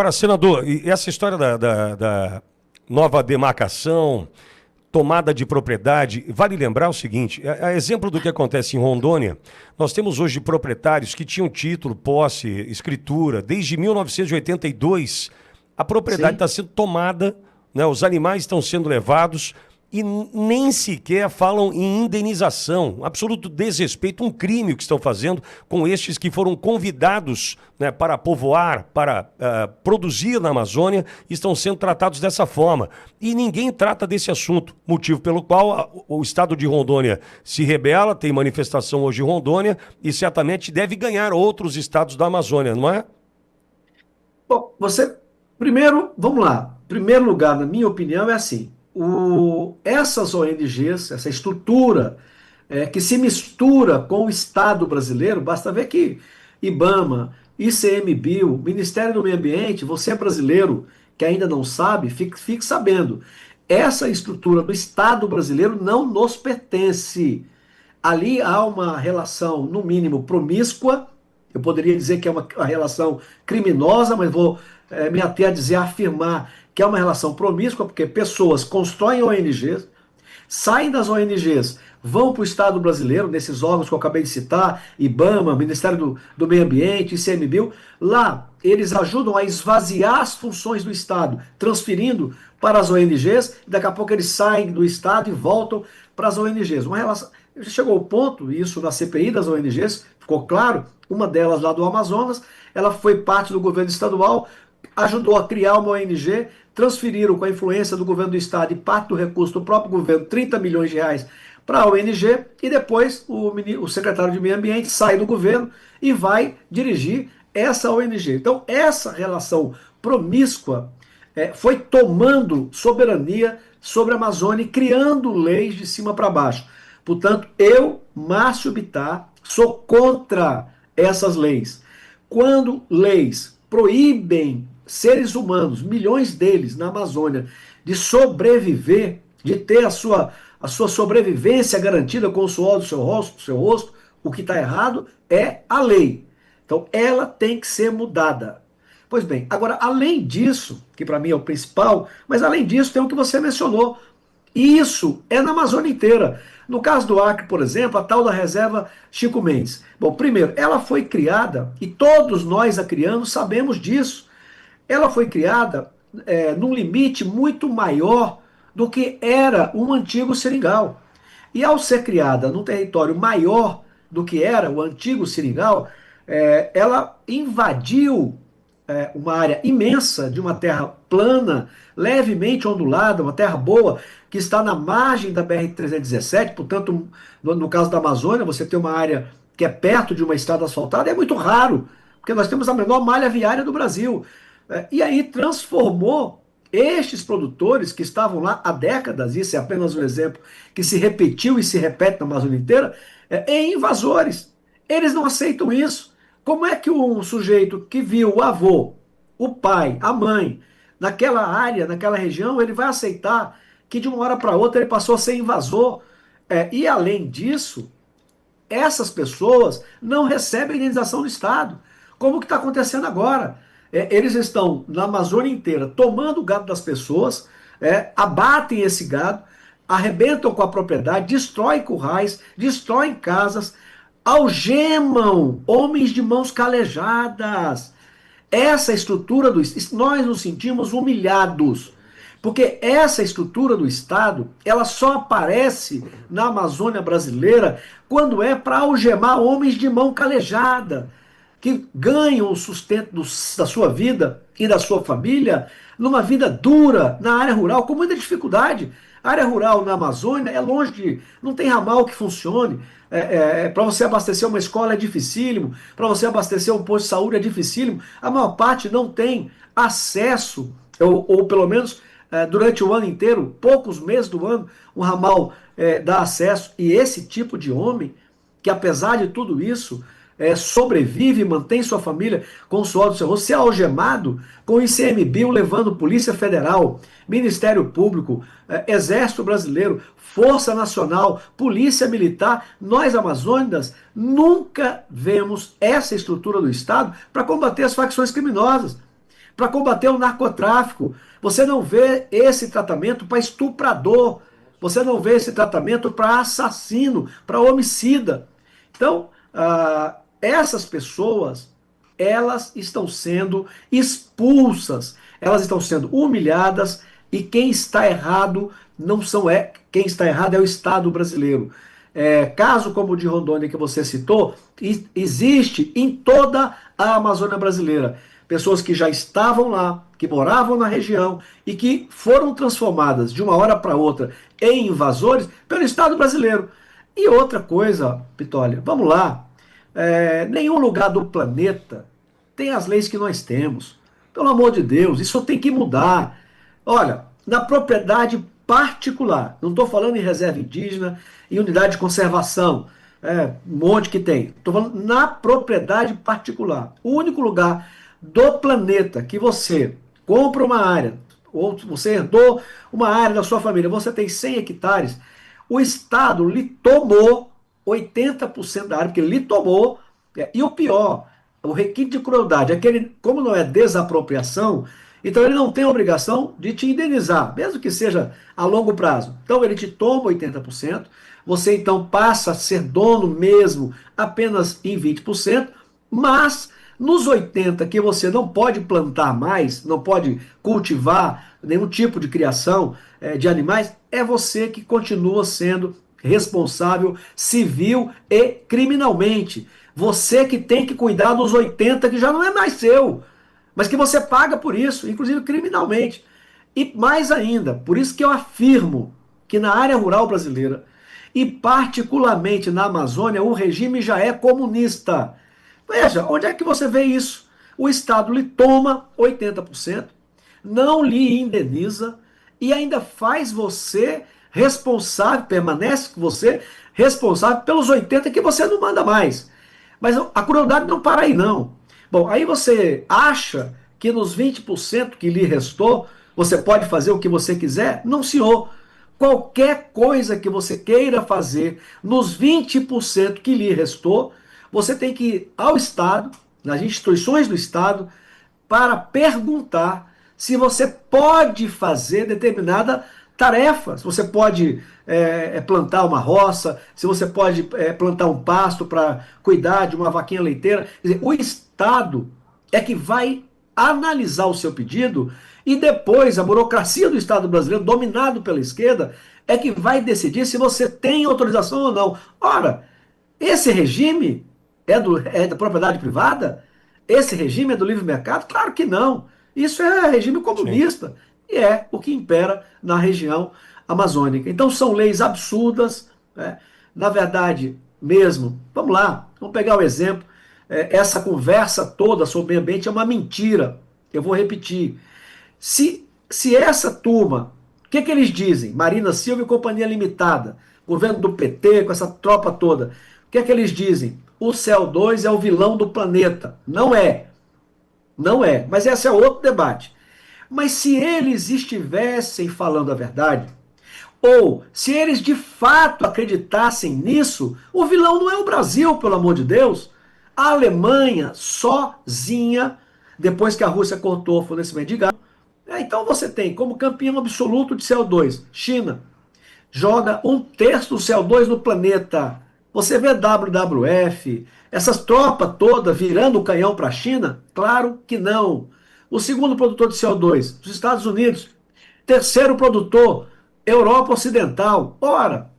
Agora, senador, e essa história da nova demarcação, tomada de propriedade, vale lembrar o seguinte, a exemplo do que acontece em Rondônia, nós temos hoje proprietários que tinham título, posse, escritura, desde 1982, a propriedade está sendo tomada, né, os animais estão sendo levados e nem sequer falam em indenização, absoluto desrespeito, um crime que estão fazendo com estes que foram convidados, né, para povoar, para produzir na Amazônia, e estão sendo tratados dessa forma. E ninguém trata desse assunto, motivo pelo qual o estado de Rondônia se rebela, tem manifestação hoje em Rondônia e certamente deve ganhar outros estados da Amazônia, não é? Bom, primeiro, vamos lá. Em primeiro lugar, na minha opinião, é assim. Essas ONGs, essa estrutura que se mistura com o Estado brasileiro, basta ver que IBAMA, ICMBio, Ministério do Meio Ambiente, você é brasileiro que ainda não sabe, fique sabendo. Essa estrutura do Estado brasileiro não nos pertence. Ali há uma relação, no mínimo, promíscua. Eu poderia dizer que é uma relação criminosa, mas vou me ater a dizer, a afirmar que é uma relação promíscua, porque pessoas constroem ONGs, saem das ONGs, vão para o Estado brasileiro, nesses órgãos que eu acabei de citar, IBAMA, Ministério do Meio Ambiente, ICMBio, lá eles ajudam a esvaziar as funções do Estado, transferindo para as ONGs, e daqui a pouco eles saem do Estado e voltam para as ONGs. Uma relação, chegou ao ponto, isso na CPI das ONGs, ficou claro, uma delas lá do Amazonas, ela foi parte do governo estadual, ajudou a criar uma ONG, transferiram com a influência do governo do estado e parte do recurso do próprio governo, 30 milhões de reais para a ONG, e depois o secretário de Meio Ambiente sai do governo e vai dirigir essa ONG. Então, essa relação promíscua foi tomando soberania sobre a Amazônia e criando leis de cima para baixo. Portanto, eu, Márcio Bittar, sou contra essas leis. Quando leis proíbem seres humanos, milhões deles na Amazônia, de sobreviver, de ter a sua sobrevivência garantida com o suor do seu rosto, o que está errado é a lei. Então, ela tem que ser mudada. Pois bem, agora, além disso, que para mim é o principal, mas além disso tem o que você mencionou. E isso é na Amazônia inteira. No caso do Acre, por exemplo, a tal da reserva Chico Mendes. Bom, primeiro, ela foi criada, e todos nós a criamos sabemos disso, ela foi criada num limite muito maior do que era um antigo seringal. E ao ser criada num território maior do que era o antigo seringal, ela invadiu uma área imensa de uma terra plana, levemente ondulada, uma terra boa, que está na margem da BR-317, portanto, no caso da Amazônia, você tem uma área que é perto de uma estrada asfaltada, é muito raro, porque nós temos a menor malha viária do Brasil. E aí transformou estes produtores que estavam lá há décadas, isso é apenas um exemplo que se repetiu e se repete na Amazônia inteira, em invasores. Eles não aceitam isso. Como é que um sujeito que viu o avô, o pai, a mãe, naquela área, naquela região, ele vai aceitar que de uma hora para outra ele passou a ser invasor? E além disso, essas pessoas não recebem indenização do Estado, como que está acontecendo agora. Eles estão na Amazônia inteira tomando o gado das pessoas, abatem esse gado, arrebentam com a propriedade, destroem currais, destroem casas, algemam homens de mãos calejadas. Essa estrutura do Estado, nós nos sentimos humilhados, porque essa estrutura do Estado, ela só aparece na Amazônia brasileira quando é para algemar homens de mão calejada, que ganham o sustento da sua vida e da sua família numa vida dura na área rural, com muita dificuldade. A área rural na Amazônia é longe não tem ramal que funcione. Para você abastecer uma escola é dificílimo, para você abastecer um posto de saúde é dificílimo. A maior parte não tem acesso, ou pelo menos durante o ano inteiro, poucos meses do ano, um ramal dá acesso. E esse tipo de homem, que apesar de tudo isso, sobrevive, mantém sua família com o suor do seu rosto, ser algemado com o ICMBio levando Polícia Federal, Ministério Público, Exército Brasileiro, Força Nacional, Polícia Militar. Nós, amazônicas, nunca vemos essa estrutura do Estado para combater as facções criminosas. para combater o narcotráfico. Você não vê esse tratamento para estuprador. Você não vê esse tratamento para assassino, para homicida. Então, essas pessoas, elas estão sendo expulsas, elas estão sendo humilhadas e quem está errado não são quem está errado é o Estado brasileiro. Caso como o de Rondônia que você citou, existe em toda a Amazônia brasileira pessoas que já estavam lá, que moravam na região e que foram transformadas de uma hora para outra em invasores pelo Estado brasileiro. E outra coisa, Pitólia, vamos lá, nenhum lugar do planeta tem as leis que nós temos. Pelo amor de Deus, isso tem que mudar. Olha, na propriedade particular, não estou falando em reserva indígena, em unidade de conservação, um monte que tem. Estou falando na propriedade particular. O único lugar do planeta que você compra uma área, ou você herdou uma área da sua família, você tem 100 hectares, o Estado lhe tomou 80% da área, porque ele lhe tomou, e o pior, o requinte de crueldade, aquele, como não é desapropriação, então ele não tem a obrigação de te indenizar, mesmo que seja a longo prazo. Então ele te toma 80%, você então passa a ser dono mesmo apenas em 20%, mas nos 80% que você não pode plantar mais, não pode cultivar nenhum tipo de criação de animais, é você que continua sendo responsável civil e criminalmente. Você que tem que cuidar dos 80% que já não é mais seu, mas que você paga por isso, inclusive criminalmente. E mais ainda, por isso que eu afirmo que na área rural brasileira, e particularmente na Amazônia, o regime já é comunista. Veja, onde é que você vê isso? O Estado lhe toma 80%, não lhe indeniza e ainda faz você responsável, permanece com você responsável pelos 80% que você não manda mais. Mas a crueldade não para aí, não. Bom, aí você acha que nos 20% que lhe restou, você pode fazer o que você quiser? Não, senhor. Qualquer coisa que você queira fazer nos 20% que lhe restou, você tem que ir ao Estado, nas instituições do Estado, para perguntar se você pode fazer determinada tarefa. Se você pode plantar uma roça, se você pode plantar um pasto para cuidar de uma vaquinha leiteira. Quer dizer, o Estado é que vai analisar o seu pedido e depois a burocracia do Estado brasileiro, dominado pela esquerda, é que vai decidir se você tem autorização ou não. Ora, esse regime é da propriedade privada? Esse regime é do livre mercado? Claro que não. Isso é regime Sim. comunista e é o que impera na região amazônica. Então são leis absurdas, né? Na verdade, mesmo, vamos lá, vamos pegar o exemplo. Essa conversa toda sobre o meio ambiente é uma mentira. Eu vou repetir. Se essa turma, o que eles dizem? Marina Silva e Companhia Limitada, governo do PT, com essa tropa toda, o que eles dizem? O CO2 é o vilão do planeta. Não é. Não é. Mas esse é outro debate. Mas se eles estivessem falando a verdade, ou se eles de fato acreditassem nisso, o vilão não é o Brasil, pelo amor de Deus. A Alemanha sozinha, depois que a Rússia cortou o fornecimento de gás, então você tem como campeão absoluto de CO2, China. Joga um terço do CO2 no planeta. Você vê WWF, essas tropas todas virando o canhão para a China? Claro que não. O segundo produtor de CO2, os Estados Unidos. Terceiro produtor, Europa Ocidental. Ora,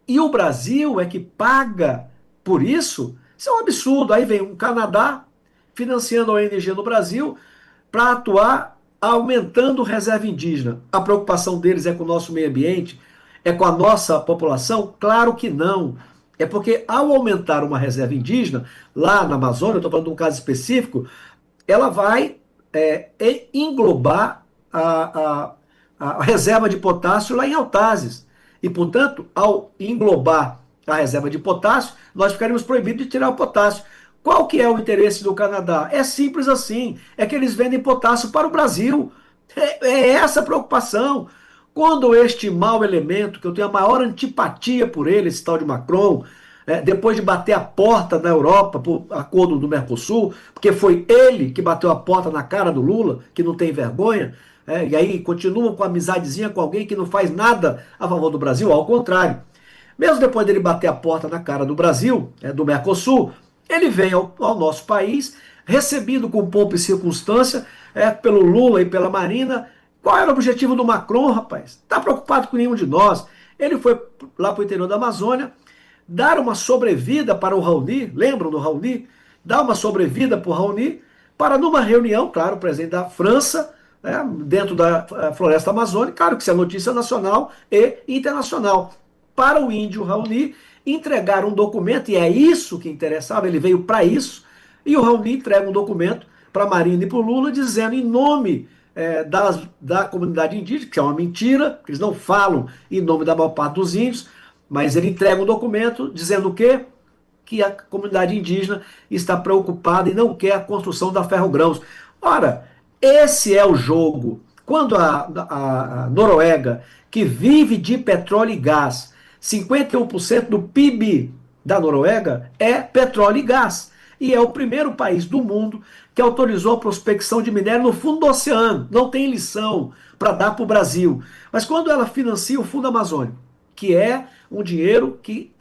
e o Brasil é que paga por isso? Isso é um absurdo. Aí vem o Canadá financiando a ONG no Brasil para atuar aumentando reserva indígena. A preocupação deles é com o nosso meio ambiente? É com a nossa população? Claro que não. É porque ao aumentar uma reserva indígena, lá na Amazônia, eu estou falando de um caso específico, ela vai englobar a reserva de potássio lá em Altazes. E, portanto, ao englobar a reserva de potássio, nós ficaríamos proibidos de tirar o potássio. Qual que é o interesse do Canadá? É simples assim, é que eles vendem potássio para o Brasil. É essa a preocupação. Quando este mau elemento, que eu tenho a maior antipatia por ele, esse tal de Macron, depois de bater a porta na Europa por acordo do Mercosul, porque foi ele que bateu a porta na cara do Lula, que não tem vergonha, e aí continuam com amizadezinha com alguém que não faz nada a favor do Brasil, ao contrário. Mesmo depois dele bater a porta na cara do Brasil, do Mercosul, ele vem ao nosso país, recebido com pompa e circunstância, pelo Lula e pela Marina. Qual era o objetivo do Macron, rapaz? Está preocupado com nenhum de nós. Ele foi lá para o interior da Amazônia, dar uma sobrevida para o Raoni, lembram do Raoni? Dar uma sobrevida para o Raoni, para numa reunião, claro, o presidente da França, dentro da floresta amazônica, claro que isso é notícia nacional e internacional, para o índio Raoni entregar um documento, e é isso que interessava, ele veio para isso, e o Raoni entrega um documento para a Marina e para o Lula, dizendo em nome da comunidade indígena, que é uma mentira, que eles não falam em nome da maior parte dos índios, mas ele entrega um documento dizendo o quê? Que a comunidade indígena está preocupada e não quer a construção da Ferrogrãos. Ora, esse é o jogo. Quando a Noruega, que vive de petróleo e gás, 51% do PIB da Noruega é petróleo e gás. E é o primeiro país do mundo que autorizou a prospecção de minério no fundo do oceano. Não tem lição para dar para o Brasil. Mas quando ela financia o Fundo Amazônico, que é um dinheiro que,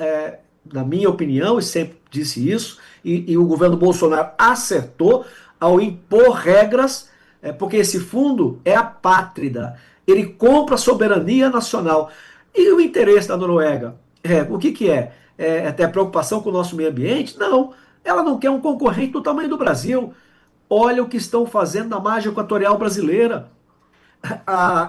na minha opinião, e sempre disse isso, e o governo Bolsonaro acertou ao impor regras, porque esse fundo é apátrida. Ele compra a soberania nacional. E o interesse da Noruega? O que é? É até preocupação com o nosso meio ambiente? Não. Ela não quer um concorrente do tamanho do Brasil. Olha o que estão fazendo na margem equatorial brasileira.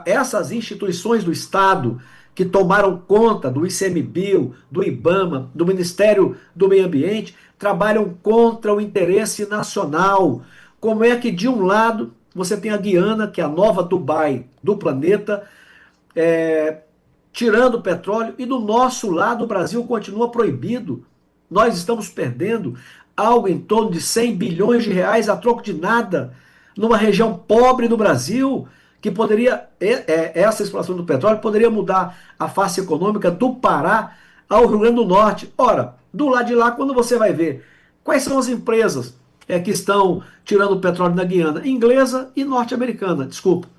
Essas instituições do Estado que tomaram conta do ICMBio, do IBAMA, do Ministério do Meio Ambiente, trabalham contra o interesse nacional. Como é que, de um lado, você tem a Guiana, que é a nova Dubai do planeta, tirando o petróleo, e do nosso lado o Brasil continua proibido. Nós estamos perdendo algo em torno de 100 bilhões de reais a troco de nada, numa região pobre do Brasil, que poderia, essa exploração do petróleo poderia mudar a face econômica do Pará ao Rio Grande do Norte. Ora, do lado de lá, quando você vai ver quais são as empresas que estão tirando o petróleo da Guiana, inglesa e norte-americana, desculpa.